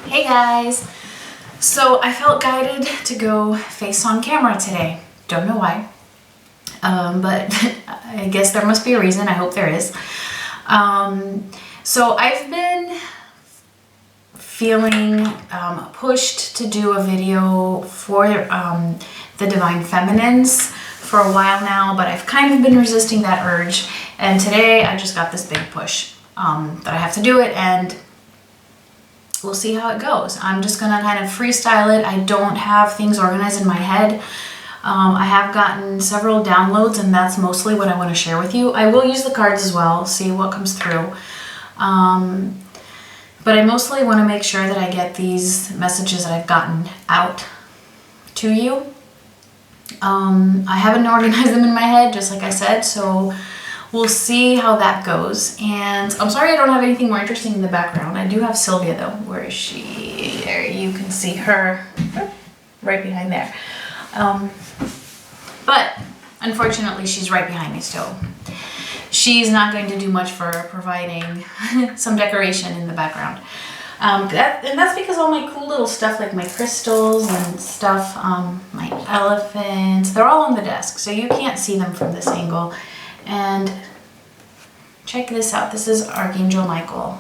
Hey guys! So I felt guided to go face on camera today. Don't know why, but I guess there must be a reason. I hope there is. So I've been feeling pushed to do a video for the Divine Feminines for a while now, but I've kind of been resisting that urge, and today I just got this big push that I have to do it, and we'll see how it goes. I'm just gonna kind of freestyle it. I don't have things organized in my head. I have gotten several downloads, and that's mostly what I want to share with you. I will use the cards as well, see what comes through. But I mostly want to make sure that I get these messages that I've gotten out to you. I haven't organized them in my head, just like I said, so we'll see how that goes. And I'm sorry I don't have anything more interesting in the background. I do have Sylvia though. Where is she? There, you can see her right behind there. But unfortunately she's right behind me still. She's not going to do much for providing some decoration in the background. And that's because all my cool little stuff, like my crystals and stuff, my elephants, they're all on the desk, so you can't see them from this angle. And check this out. This is Archangel Michael.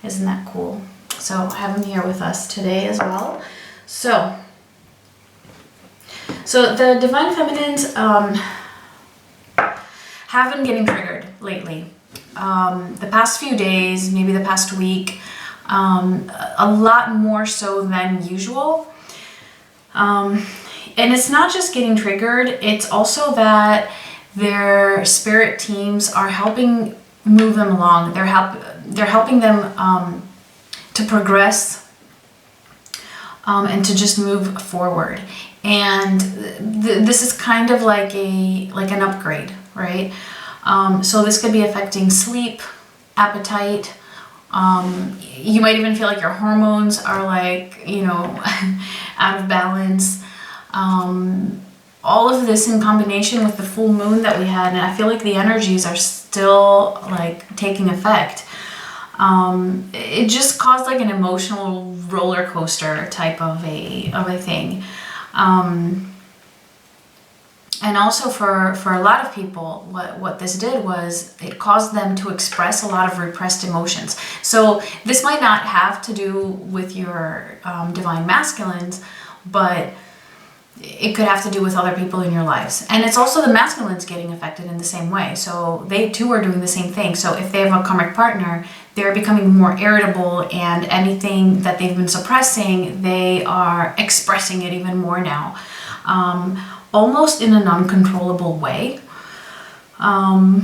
Isn't that cool? So I have him here with us today as well. So the Divine Feminines have been getting triggered lately. The past few days, maybe the past week, a lot more so than usual. And it's not just getting triggered, it's also that their spirit teams are helping move them along. They're helping them to progress and to just move forward. And this is kind of like an upgrade, right? So this could be affecting sleep, appetite. You might even feel like your hormones are out of balance. All of this in combination with the full moon that we had, and I feel like the energies are still taking effect. It just caused an emotional roller coaster type of a thing. And also for a lot of people, what this did was it caused them to express a lot of repressed emotions. So this might not have to do with your divine masculines, but it could have to do with other people in your lives. And it's also the masculines getting affected in the same way. So they too are doing the same thing. So if they have a karmic partner, they're becoming more irritable, and anything that they've been suppressing, they are expressing it even more now. Almost in an uncontrollable way. And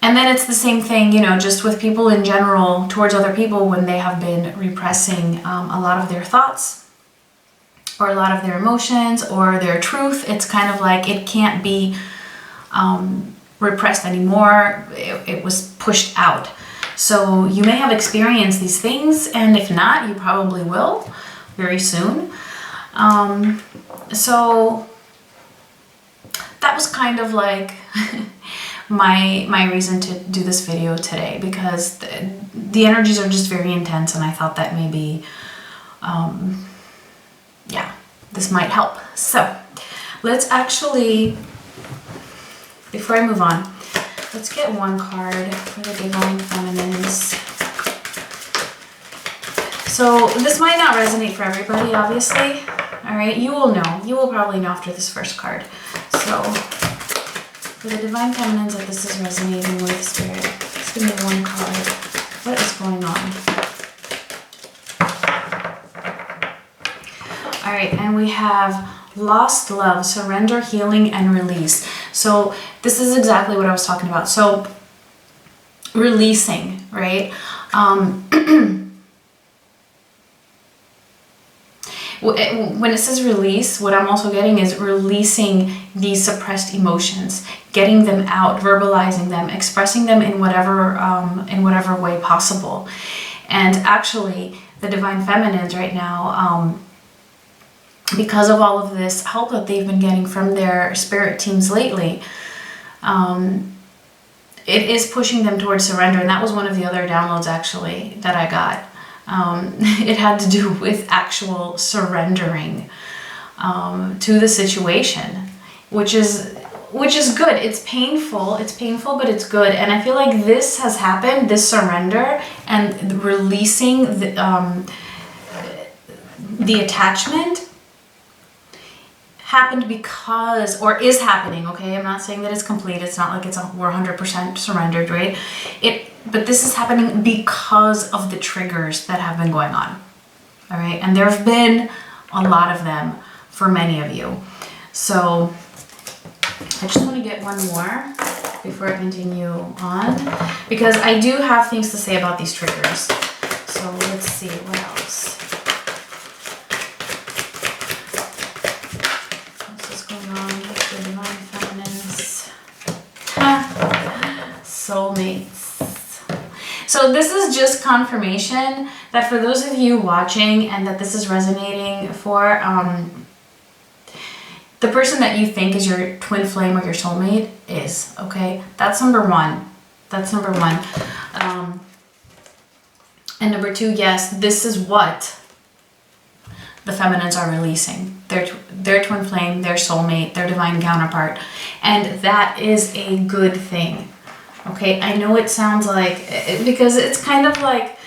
then it's the same thing, just with people in general towards other people when they have been repressing a lot of their thoughts or a lot of their emotions or their truth. It's kind of like it can't be repressed anymore. It was pushed out. So you may have experienced these things, and if not, you probably will very soon. So that was kind of my reason to do this video today, because the energies are just very intense, and I thought that maybe this might help. So let's actually, before I move on, let's get one card for the Divine Feminines. So this might not resonate for everybody, obviously. All right, you will know. You will probably know after this first card. So for the Divine Feminines that this is resonating with, Spirit, just give me one card. What is going on? All right, and we have lost love, surrender, healing, and release. So this is exactly what I was talking about. So releasing, right? When it says release, what I'm also getting is releasing these suppressed emotions, getting them out, verbalizing them, expressing them in whatever way possible. And actually, the Divine Feminines right now, because of all of this help that they've been getting from their spirit teams lately, it is pushing them towards surrender. And that was one of the other downloads actually that I got. It had to do with actual surrendering to the situation, which is good. It's painful, but it's good. And I feel like this has happened, this surrender and releasing the attachment happened because, or is happening, okay? I'm not saying that it's complete. It's not like we're 100% surrendered, right? But this is happening because of the triggers that have been going on, all right? And there have been a lot of them for many of you. So I just want to get one more before I continue on, because I do have things to say about these triggers. So let's see what else. The divine feminines, soulmates. So this is just confirmation that for those of you watching and that this is resonating for, the person that you think is your twin flame or your soulmate is, okay? That's number one. That's number one. And number two, yes, this is what the feminines are releasing. Their twin flame, their soulmate, their divine counterpart. And that is a good thing. Okay, I know it sounds like, because it's kind of like,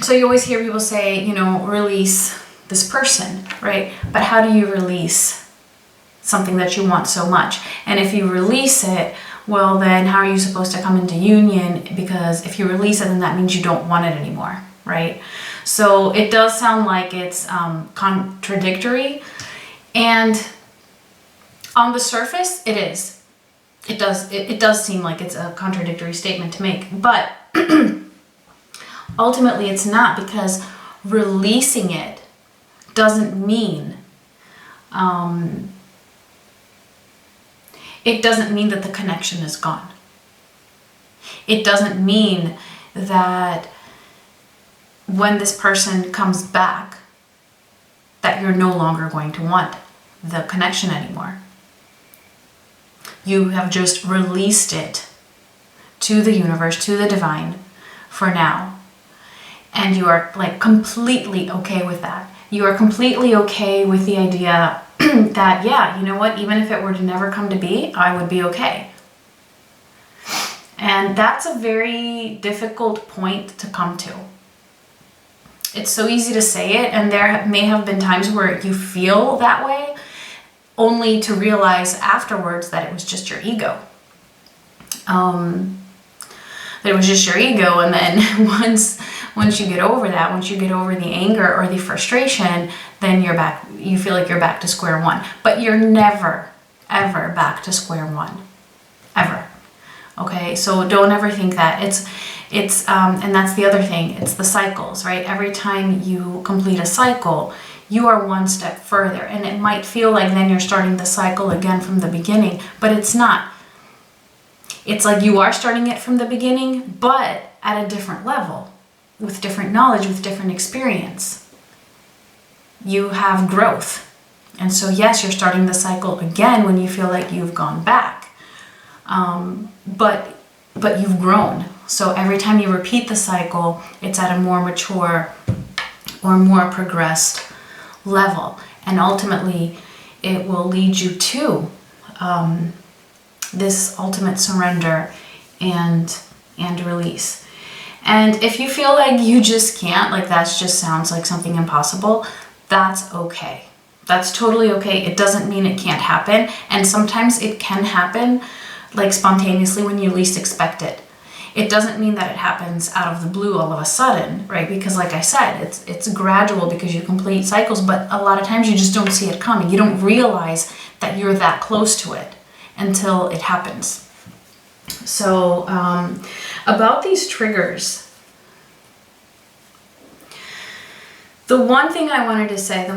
so you always hear people say, you know, release this person, right? But how do you release something that you want so much? And if you release it, well, then how are you supposed to come into union? Because if you release it, then that means you don't want it anymore, right? So it does sound like it's contradictory, and on the surface, it is. It does seem like it's a contradictory statement to make, but ultimately it's not, because releasing it doesn't mean that the connection is gone. It doesn't mean that when this person comes back, that you're no longer going to want the connection anymore. You have just released it to the universe, to the divine for now. And you are like completely okay with that. You are completely okay with the idea that, yeah, you know what, even if it were to never come to be, I would be okay. And that's a very difficult point to come to. It's so easy to say it, and there may have been times where you feel that way, only to realize afterwards that it was just your ego. That it was just your ego, and then once you get over that, once you get over the anger or the frustration, then you're back. You feel like you're back to square one, but you're never, ever back to square one, ever. Okay, so don't ever think that. It's and that's the other thing. It's the cycles, right? Every time you complete a cycle, you are one step further, and it might feel like then you're starting the cycle again from the beginning, but it's not. It's like you are starting it from the beginning, but at a different level, with different knowledge, with different experience. You have growth. And so yes, you're starting the cycle again when you feel like you've gone back. But you've grown. So every time you repeat the cycle, it's at a more mature or more progressed level. And ultimately, it will lead you to this ultimate surrender and release. And if you feel like you just can't, like that just sounds like something impossible, that's okay. That's totally okay. It doesn't mean it can't happen. And sometimes it can happen like spontaneously when you least expect it. It doesn't mean that it happens out of the blue all of a sudden, right? Because like I said, it's gradual because you complete cycles, but a lot of times you just don't see it coming. You don't realize that you're that close to it until it happens. So about these triggers, the one thing I wanted to say, the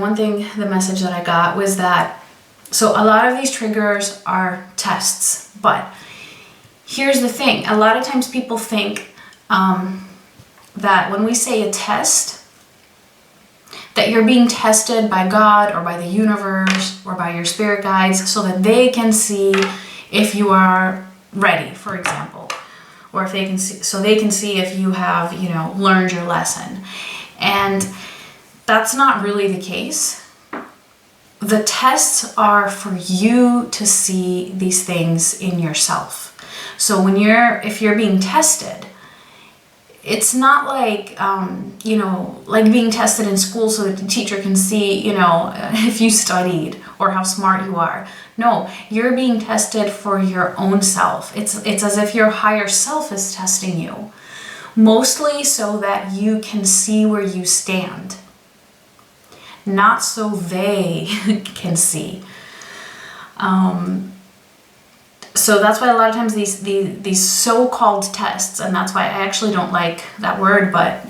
message that I got was that, so a lot of these triggers are tests, but here's the thing. A lot of times people think that when we say a test, that you're being tested by God or by the universe or by your spirit guides so that they can see if you are ready, for example, or if they can see, so they can see if you have, learned your lesson. And that's not really the case. The tests are for you to see these things in yourself. So if you're being tested, it's not like, like being tested in school so that the teacher can see, if you studied or how smart you are. No, you're being tested for your own self. It's as if your higher self is testing you, mostly so that you can see where you stand, not so they can see. So that's why a lot of times these so-called tests, and that's why I actually don't like that word, but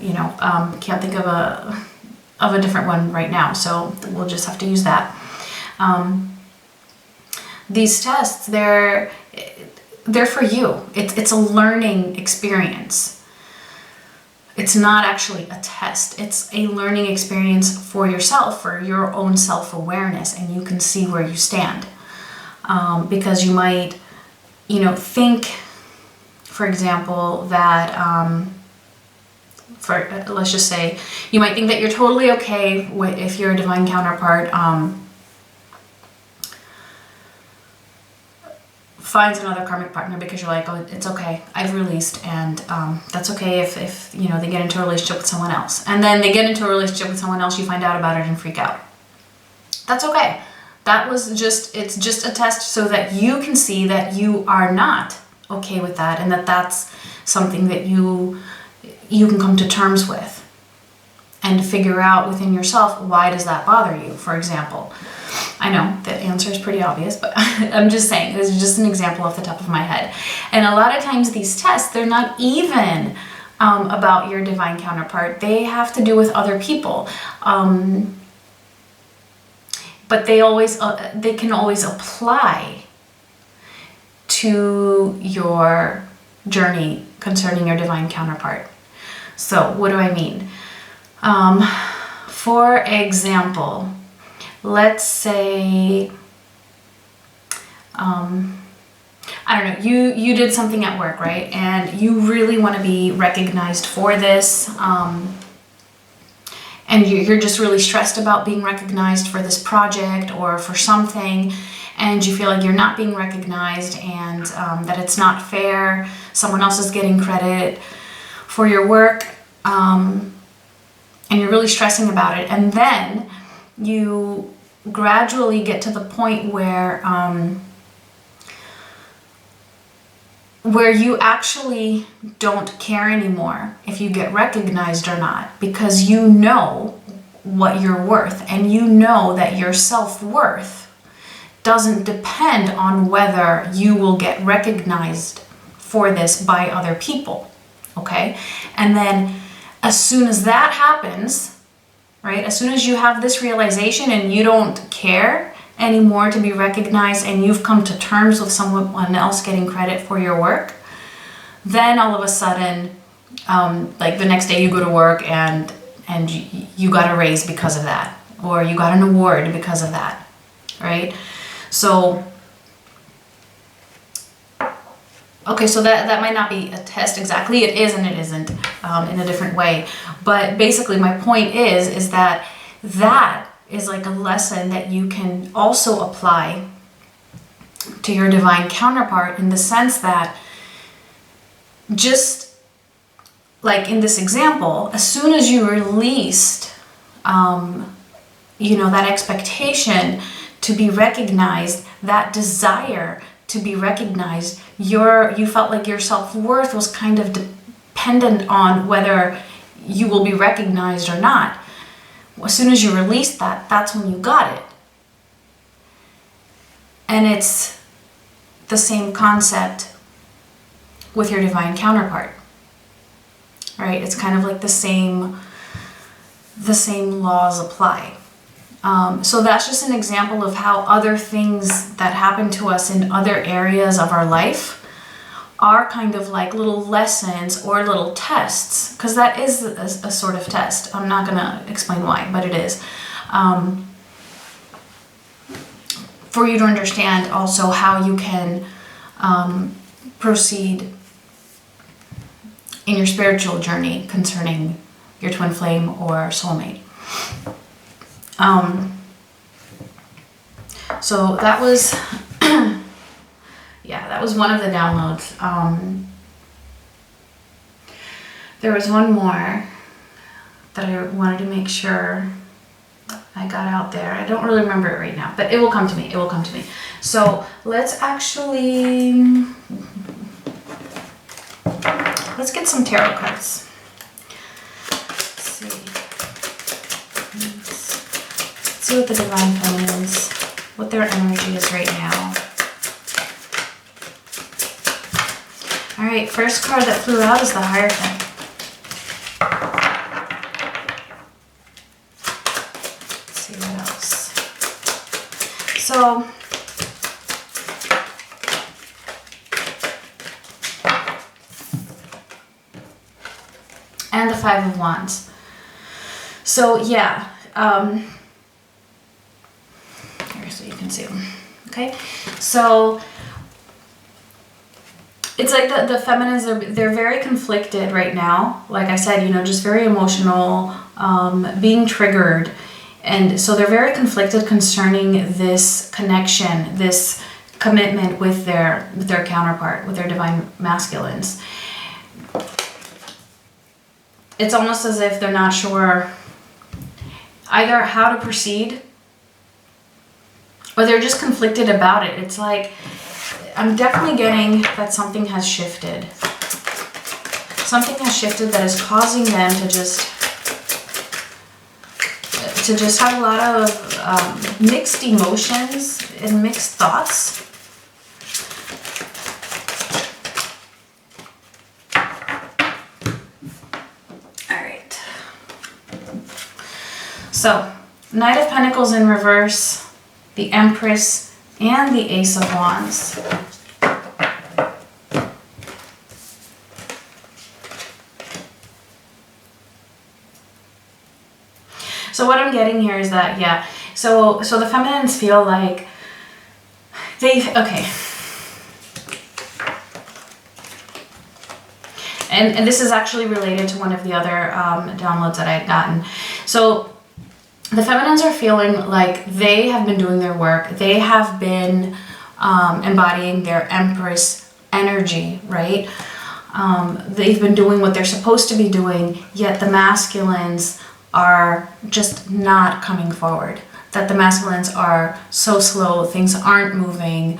can't think of a different one right now, so we'll just have to use that. These tests, they're for you. It's a learning experience. It's not actually a test. It's a learning experience for yourself, for your own self-awareness, and you can see where you stand. Because you might, think, for example, that, let's just say, you might think that you're totally okay if your divine counterpart finds another karmic partner, because you're like, oh, it's okay, I've released, and that's okay if they get into a relationship with someone else. And then they get into a relationship with someone else, you find out about it and freak out. That's okay. It's just a test so that you can see that you are not okay with that, and that's something that you can come to terms with and figure out within yourself, why does that bother you, for example. I know the answer is pretty obvious, but I'm just saying, this is just an example off the top of my head. And a lot of times these tests, they're not even about your divine counterpart. They have to do with other people. But they can always apply to your journey concerning your divine counterpart. So what do I mean? For example, let's say, I don't know, you did something at work, right? And you really want to be recognized for this. And you're just really stressed about being recognized for this project or for something, and you feel like you're not being recognized, and that it's not fair. Someone else is getting credit for your work, and you're really stressing about it. And then you gradually get to the point where you actually don't care anymore if you get recognized or not, because you know what you're worth, and you know that your self-worth doesn't depend on whether you will get recognized for this by other people, okay? And then as soon as that happens, right, as soon as you have this realization and you don't care anymore to be recognized, and you've come to terms with someone else getting credit for your work, then all of a sudden, like the next day you go to work and you got a raise because of that, or you got an award because of that, right? So, okay, so that might not be a test exactly. It is and it isn't, in a different way. But basically my point is that is like a lesson that you can also apply to your divine counterpart, in the sense that, just like in this example, as soon as you released, that expectation to be recognized, that desire to be recognized, you felt like your self-worth was kind of dependent on whether you will be recognized or not. As soon as you released that, that's when you got it. And it's the same concept with your divine counterpart, right? It's kind of like the same laws apply. So that's just an example of how other things that happen to us in other areas of our life are kind of like little lessons or little tests, because that is a sort of test. I'm not going to explain why, but it is. For you to understand also how you can proceed in your spiritual journey concerning your twin flame or soulmate. So that was, yeah, that was one of the downloads. There was one more that I wanted to make sure I got out there. I don't really remember it right now, but it will come to me. It will come to me. So let's get some tarot cards. Let's see what the Divine Feminines, what their energy is right now. All right, first card that flew out is the Hierophant. Let's see what else. So, and the Five of Wands. So yeah, here so you can see them. Okay, so it's like the feminines, they're very conflicted right now. Like I said, you know, just very emotional, being triggered. And so they're very conflicted concerning this connection, this commitment with their counterpart, with their divine masculines. It's almost as if they're not sure either how to proceed, or they're just conflicted about it. It's like, I'm definitely getting that something has shifted. Something has shifted that is causing them to just have a lot of mixed emotions and mixed thoughts. So, Knight of Pentacles in reverse, the Empress, and the Ace of Wands. So what I'm getting here is that, yeah, so the feminines feel like okay. And this is actually related to one of the other downloads that I had gotten. So the feminines are feeling like they have been doing their work. They have been embodying their Empress energy, right? They've been doing what they're supposed to be doing, yet the masculines are just not coming forward. That the masculines are so slow, things aren't moving.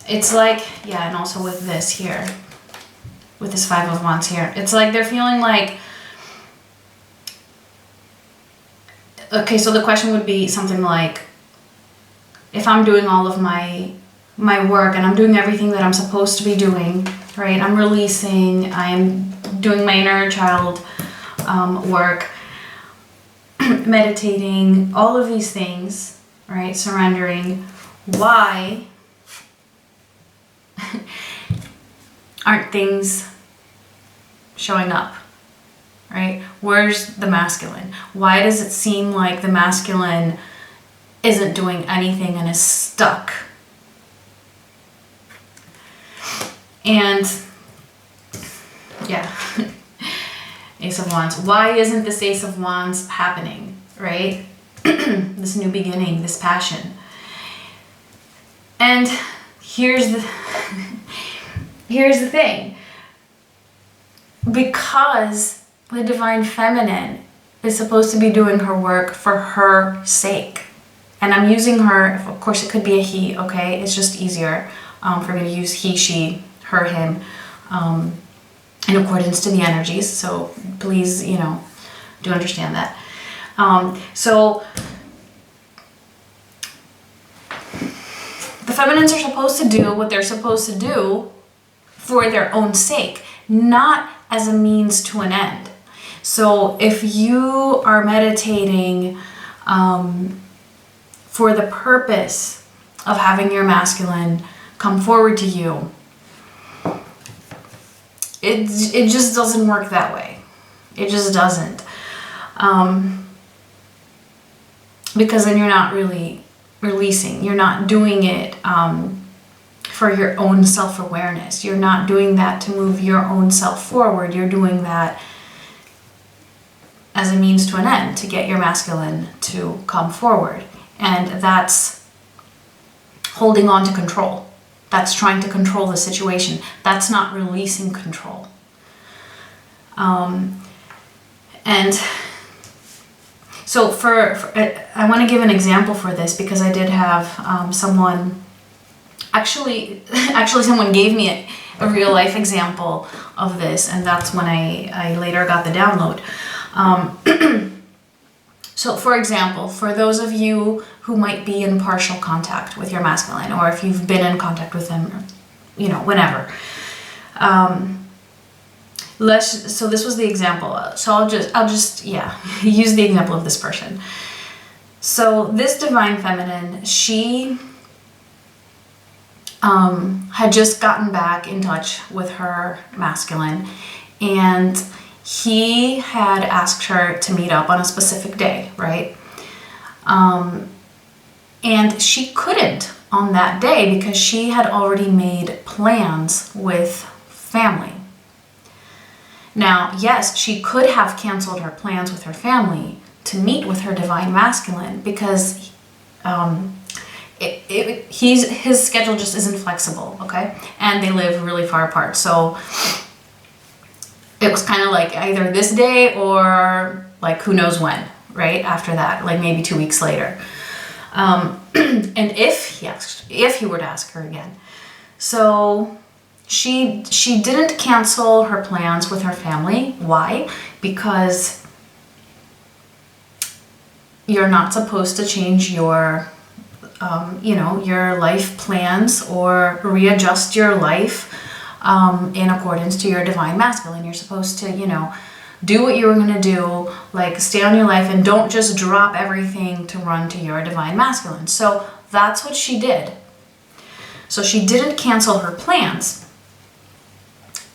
It's like, yeah, and also with this here, with this Five of Wands here, it's like they're feeling like, okay, so the question would be something like, if I'm doing all of my work and I'm doing everything that I'm supposed to be doing, right? I'm releasing, I'm doing my inner child work, meditating, all of these things, right? Surrendering. Why aren't things showing up? Right? Where's the masculine? Why does it seem like the masculine isn't doing anything and is stuck? And yeah, Ace of Wands. Why isn't this Ace of Wands happening, right? This new beginning, this passion. And here's the thing. Because the Divine Feminine is supposed to be doing her work for her sake. And I'm using her, of course it could be a he, okay? It's just easier for me to use he, she, her, him, in accordance to the energies. So please, you know, do understand that. So the feminines are supposed to do what they're supposed to do for their own sake, not as a means to an end. So if you are meditating for the purpose of having your masculine come forward to you, it just doesn't work that way. It just doesn't. Because then you're not really releasing. You're not doing it for your own self-awareness. You're not doing that to move your own self forward. You're doing that as a means to an end, to get your masculine to come forward. And that's holding on to control. That's trying to control the situation. That's not releasing control. And so I want to give an example for this, because I did have someone, actually someone gave me a real life example of this, and that's when I later got the download. So for example, for those of you who might be in partial contact with your masculine, or if you've been in contact with them, whenever. So this was the example. So I'll just use the example of this person. So this divine feminine, she had just gotten back in touch with her masculine, and he had asked her to meet up on a specific day, right? And she couldn't on that day because she had already made plans with family. Now, yes, she could have canceled her plans with her family to meet with her divine masculine, because his schedule just isn't flexible, okay? And they live really far apart. So it was kind of like either this day or like who knows when, right? After that, like maybe 2 weeks later. And if he were to ask her again. So she didn't cancel her plans with her family. Why? Because you're not supposed to change your your life plans or readjust your life in accordance to your divine masculine. You're supposed to, do what you were going to do, like stay on your life, and don't just drop everything to run to your divine masculine. So that's what she did. So she didn't cancel her plans.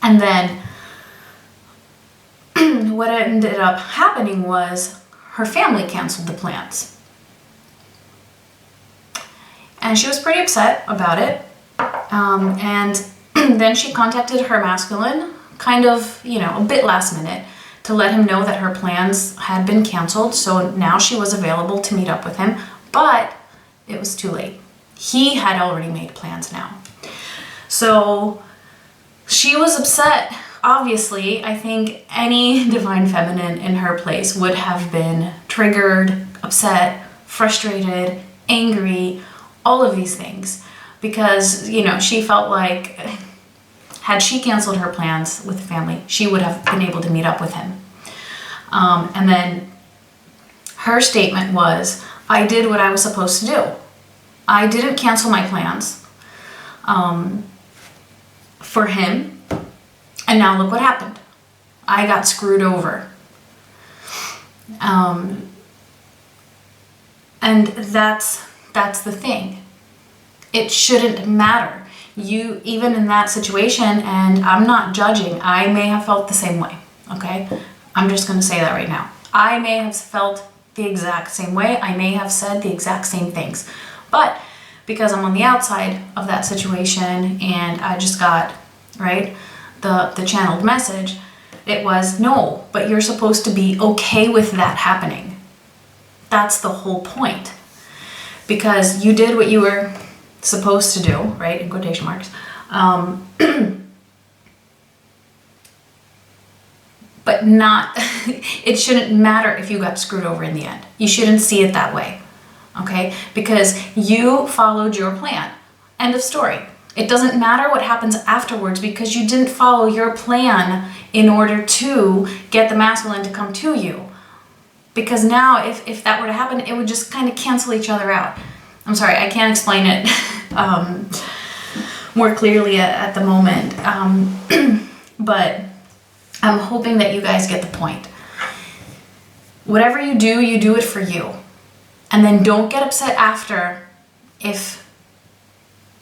And then what ended up happening was her family canceled the plans. And she was pretty upset about it. And then she contacted her masculine, kind of, a bit last minute, to let him know that her plans had been canceled. So now she was available to meet up with him, but it was too late. He had already made plans now. So she was upset. Obviously, I think any divine feminine in her place would have been triggered, upset, frustrated, angry, all of these things, because, she felt like had she canceled her plans with the family, she would have been able to meet up with him. And then her statement was, I did what I was supposed to do. I didn't cancel my plans for him, and now look what happened. I got screwed over. And that's the thing. It shouldn't matter. You, even in that situation, and I'm not judging, I may have felt the same way, okay? I'm just going to say that right now. I may have felt the exact same way. I may have said the exact same things. But because I'm on the outside of that situation and I just got, right, the channeled message, it was, no, but you're supposed to be okay with that happening. That's the whole point. Because you did what you were supposed to do, right, in quotation marks, but not, it shouldn't matter if you got screwed over in the end. You shouldn't see it that way, okay, because you followed your plan. End of story. It doesn't matter what happens afterwards, because you didn't follow your plan in order to get the masculine to come to you. Because now, if that were to happen, it would just kind of cancel each other out. I'm sorry, I can't explain it more clearly at the moment, but I'm hoping that you guys get the point. Whatever you do it for you. And then don't get upset after if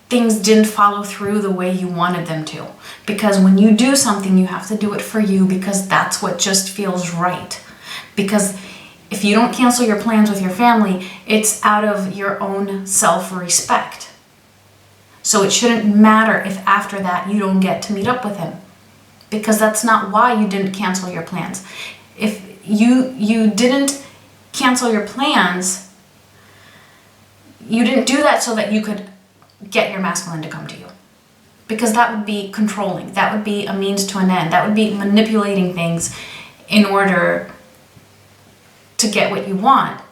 things didn't follow through the way you wanted them to. Because when you do something, you have to do it for you, because that's what just feels right. Because if you don't cancel your plans with your family, it's out of your own self-respect. So it shouldn't matter if after that you don't get to meet up with him, because that's not why you didn't cancel your plans. If you didn't cancel your plans, you didn't do that so that you could get your masculine to come to you, because that would be controlling. That would be a means to an end. That would be manipulating things in order to get what you want.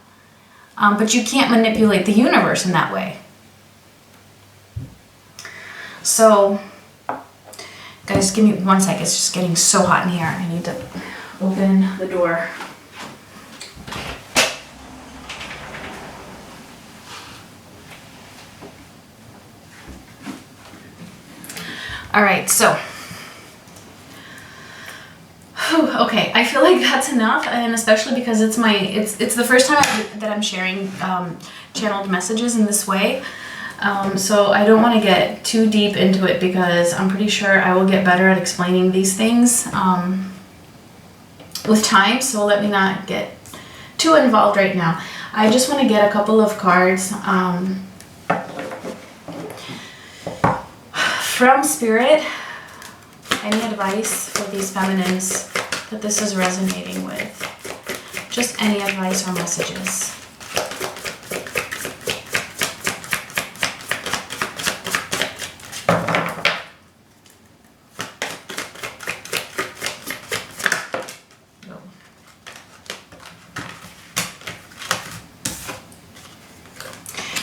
But you can't manipulate the universe in that way. So, guys, give me 1 sec. It's just getting so hot in here. I need to open the door. All right, so, okay, I feel like that's enough, and especially because it's the first time that I'm sharing channeled messages in this way. So I don't want to get too deep into it, because I'm pretty sure I will get better at explaining these things with time, so let me not get too involved right now. I just want to get a couple of cards from Spirit. Any advice for these feminines that this is resonating with? Just any advice or messages.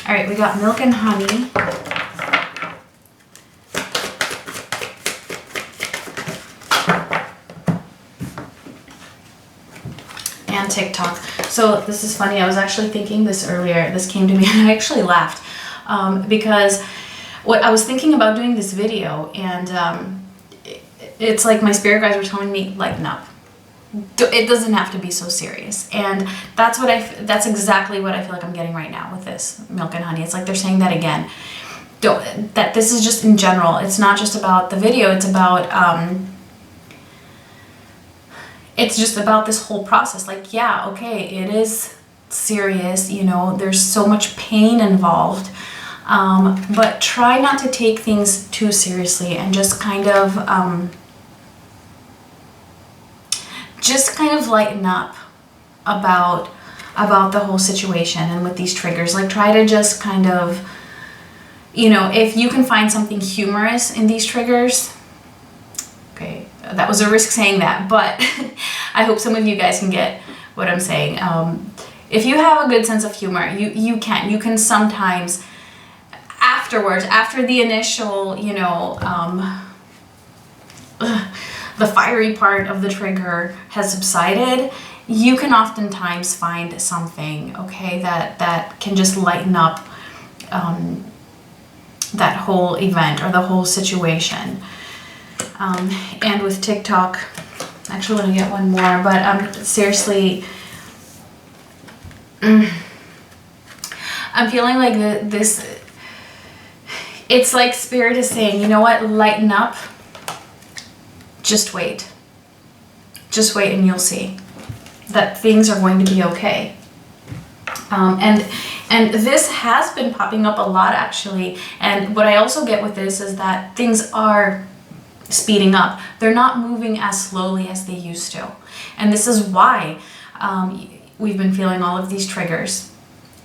All right, we got milk and honey. And TikTok. So this is funny. I was actually thinking this earlier. This came to me and I actually laughed because what I was thinking about doing this video, and it's like my spirit guides were telling me, lighten up. It doesn't have to be so serious, and that's exactly what I feel like I'm getting right now with this milk and honey. It's like they're saying that again. That this is just in general. It's not just about the video. It's about it's just about this whole process. Like, yeah, okay, it is serious. You know, there's so much pain involved, but try not to take things too seriously, and just kind of lighten up about the whole situation. And with these triggers, like, try to just kind of, you know, if you can find something humorous in these triggers. Okay, that was a risk saying that, but I hope some of you guys can get what I'm saying. If you have a good sense of humor, you can sometimes afterwards, after the initial, you know, the fiery part of the trigger has subsided, you can oftentimes find something, okay, that can just lighten up that whole event or the whole situation. And with TikTok, I actually want to get one more, but seriously, I'm feeling like this, it's like Spirit is saying, you know what, lighten up. Just wait. Just wait and you'll see that things are going to be okay. And this has been popping up a lot, actually. And what I also get with this is that things are speeding up. They're not moving as slowly as they used to. And this is why we've been feeling all of these triggers,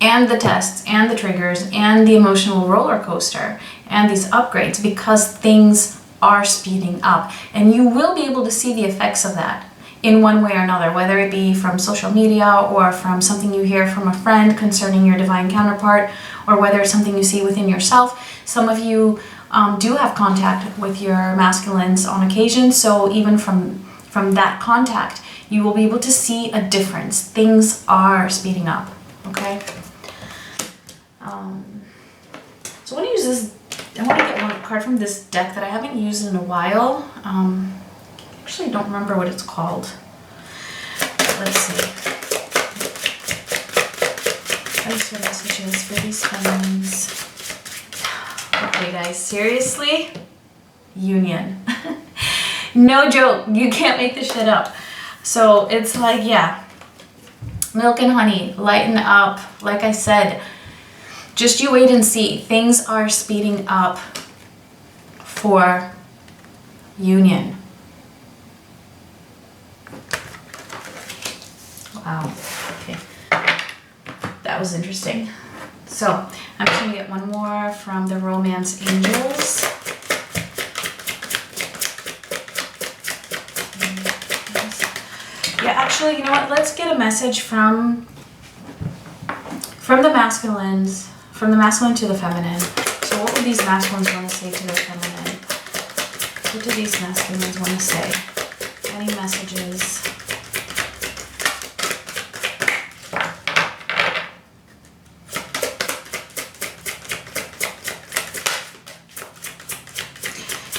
and the tests, and the triggers, and the emotional roller coaster, and these upgrades, because things are speeding up, and you will be able to see the effects of that in one way or another, whether it be from social media or from something you hear from a friend concerning your divine counterpart, or whether it's something you see within yourself. Some of you do have contact with your masculines on occasion, so even from that contact, you will be able to see a difference. Things are speeding up, okay? So I want to use this. I want to get one card from this deck that I haven't used in a while. Actually, don't remember what it's called. Let's see. What's your messages for these feminines? Okay, guys, seriously? Union. No joke. You can't make this shit up. So it's like, yeah, milk and honey, lighten up. Like I said, just you wait and see. Things are speeding up for union. Wow. Okay. That was interesting. So I'm just going to get one more from the Romance Angels. Yeah, actually, you know what? Let's get a message from the masculines, from the masculine to the feminine. So what would these masculines want to say to their feminine? What do these masculines want to say? Any messages?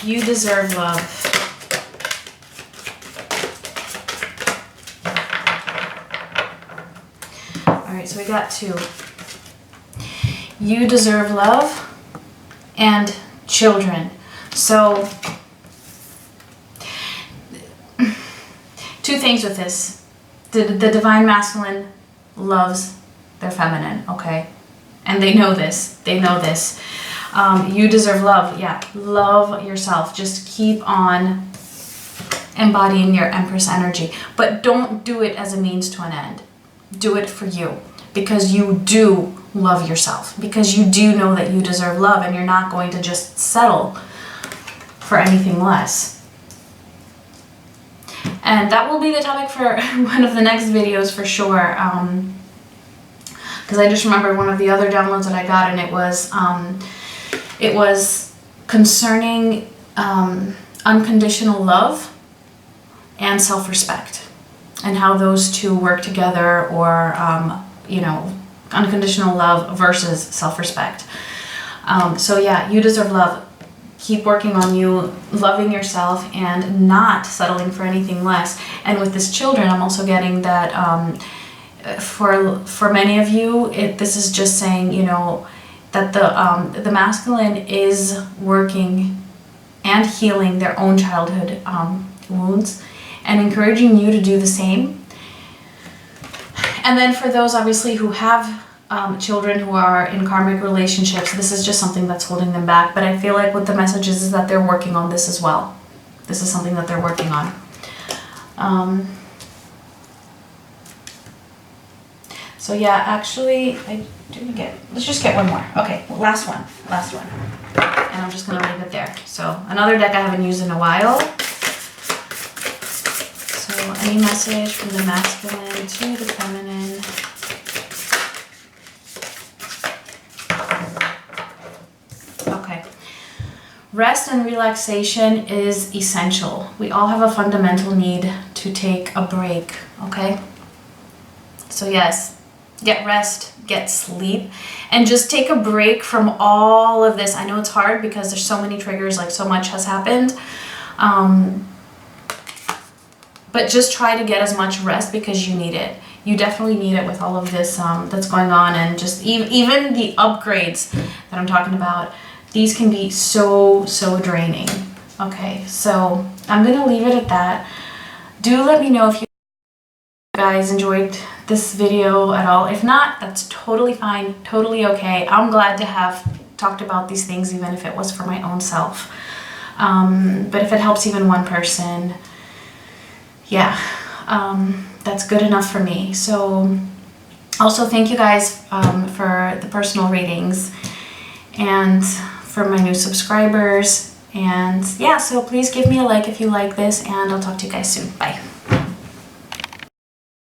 You deserve love. All right, so we got 2. You deserve love and children. So 2 things with this. The divine masculine loves their feminine, okay? And they know this. They know this. You deserve love. Yeah, love yourself. Just keep on embodying your Empress energy. But don't do it as a means to an end. Do it for you. Because you do love yourself. Because you do know that you deserve love. And you're not going to just settle for anything less. And that will be the topic for one of the next videos for sure. Because I just remembered one of the other downloads that I got, and it was concerning unconditional love and self-respect, and how those 2 work together, or you know, unconditional love versus self-respect. So yeah, you deserve love. Keep working on you, loving yourself, and not settling for anything less. And with this children, I'm also getting that for many of you, this is just saying, you know, that the masculine is working and healing their own childhood wounds, and encouraging you to do the same. And then for those obviously who have children who are in karmic relationships, this is just something that's holding them back. But I feel like what the message is that they're working on this as well. This is something that they're working on. So yeah, actually, let's just get one more. Okay, last one. And I'm just gonna leave it there. So another deck I haven't used in a while. So any message from the masculine to the feminine. Okay. Rest and relaxation is essential. We all have a fundamental need to take a break, okay? So yes, get rest, get sleep, and just take a break from all of this. I know it's hard because there's so many triggers, like so much has happened. But just try to get as much rest because you need it. You definitely need it with all of this that's going on, and just even the upgrades that I'm talking about. These can be so draining. Okay, so I'm gonna leave it at that. Do let me know if you guys enjoyed this video at all. If not, that's totally fine, totally okay. I'm glad to have talked about these things, even if it was for my own self. But if it helps even one person, yeah, that's good enough for me. So also thank you guys for the personal readings, and for my new subscribers. And yeah, so please give me a like if you like this, and I'll talk to you guys soon. Bye.